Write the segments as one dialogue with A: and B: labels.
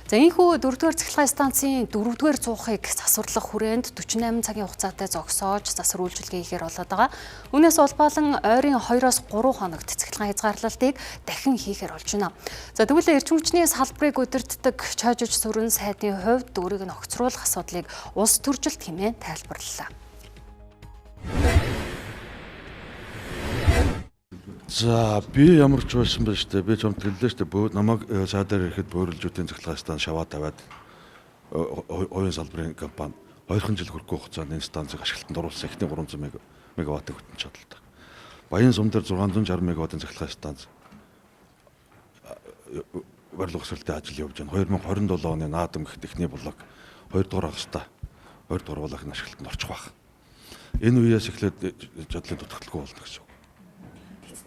A: За энэхүү 4-р цахилгаан станцын 4-р цуухыг засварлах хүрээнд 48 цагийн хугацаатай зогсоож засвар үйлчилгээ хийхээр болоод байгаа. Үүнээс улбалан ойрын 2-оос 3 хоногт цахилгаан хязгаарлалтыг дахин хийхээр болж байна. За тэгвэл эрчим хүчний салбарыг удирддаг Чойжиж сүрэн сайдын хувьд өөрийг нь огцруулах асуудлыг улс төржилт хэмээн тайлбарлалаа.
B: За би ямар ч байсан бэ штэ би ч амтгэлээ штэ бөө намайг цаадаар ирэхэд бөөрөлжүүдийн цахилгаан станц шаваа тавиад оюун салбарын компани 2 жил хүрэхгүй хугацаанд энэ станцыг ашиглалтанд оруулсан эхний 300 мегаваттын хөтөн чадалтай. Баян сум дээр 660 мегаваттын цахилгаан станц барилга өсөлтөд ажил явж байна. 2027 оны наадам гэх техний блок 2 дугаар агастаа 2 дугаар блокын ашиглалтанд орчих байх. Энэ үеэс эхлээд чадлын дутагдaltaгүй болно гэсэн.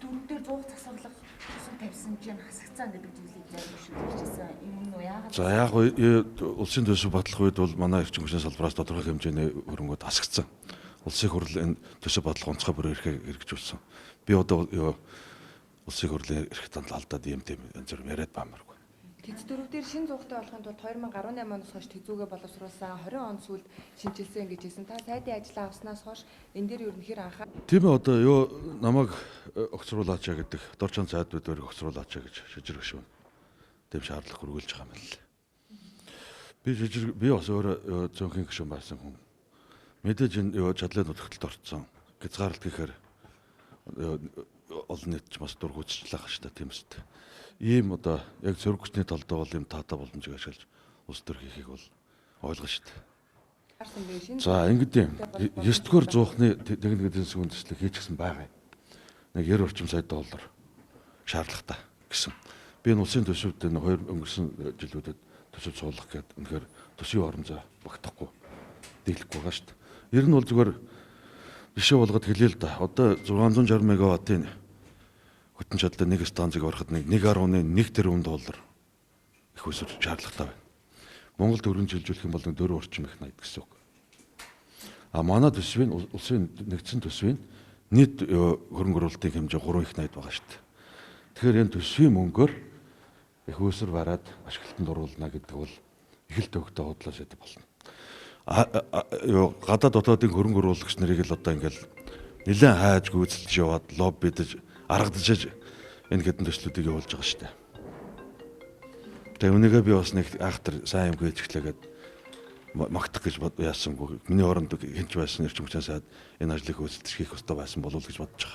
C: Дөрөвдөр 100 засварлах төсөв тавьсан чинь хасагцсан гэдэг зүйлийг шийдвэрчсэн юм уу яагаад?
B: За яг улсын төсөв бодлох үед бол манай эрчим хүчний салбараас тодорхой хэмжээний хөрөнгөд хасагдсан. Улсын хурал энэ төсөв бодлого онцгой бүр ирэхээр хэрэгжүүлсэн. Би одоо улсын хурлын эрх данал алдаад юм тийм зөв яриад баамаргүй.
D: Тэц дөрөвдөр шин зуугтай болохын тулд 2018 оноос хойш тэзүүгээ боловсруулсан 20 он сүүлд шинжилсэн гэж хэлсэн. Та сайдын ажлаа авснаас хойш энэ дээр ерөнхийдөө анхаа.
B: Тийм ээ одоо намайг огцруулаач гэдэг дорчон сайдууд өөрийг огцруулаач гэж шижирх шүү. Тэм шаардлага хүргүүлж байгаа юм л. Би бас өөрөө зөнхийн гишүүн байсан хүн. Мэдээж энэ чадлын нутагталд орцсон. Хязгаарлалт гэхээр олон нийт ч бас дургуутчлаа хаш та тийм үст. Ийм одоо яг зөрөг хүчний талдаа бол юм таатай боломжийг ашиглаж улс төр хийхийг бол ойлгож штэ. За ингэдэм 9-р зуухны техник эдийн засгийн үндэслэл хийчихсэн байгаа юм. Нэг 90 орчим сая доллар шаардлагатай гэсэн. Би энэ улсын төсөвд энэ 2 өнгөрсөн жилүүдэд төсөв суулгах гэдэг үнэхээр төсвийн орон зай багтахгүй дийлэхгүй байгаа штэ. Ер нь бол зүгээр бишээ болгоод хэлээ л да. Одоо 660 мегаваттын хөтөн чадлаа нэг станцыг ороход 1.1 тэрбум доллар их өсөр шаардлагатай байна. Монголд өргөн жилжүүлэх юм бол 4 орчим их найд гэсэн үг. А манай төсвийн улсын нэгдсэн төсвийн нийт хөрөнгө оруулалтын хэмжээ 3 их найд байгаа шүү дээ. Тэгэхээр энэ төсвийн мөнгөөр их өсөр бараад ашиглалтанд оруулна гэдэг бол их л төвөгтэй худлаа шийдэх болно. Гадаад дотоодын хөрөнгө оруулагч нарыг л одоо ингээл нэлээд хайж гүйцэлж яваад лоббидж аргадж энэ хэдэн төслүүдийг явуулж байгаа шүү дээ. Тэгээ үнэгээ би бас нэг айхтар сайн юм хийчихлээгээд магтах гэж яасангүй. Миний оронд хинч байсан эрчим хүчний сайд энэ ажлыг хөөцөлдөж хийх ёстой байсан болов уу гэж бодож байгаа.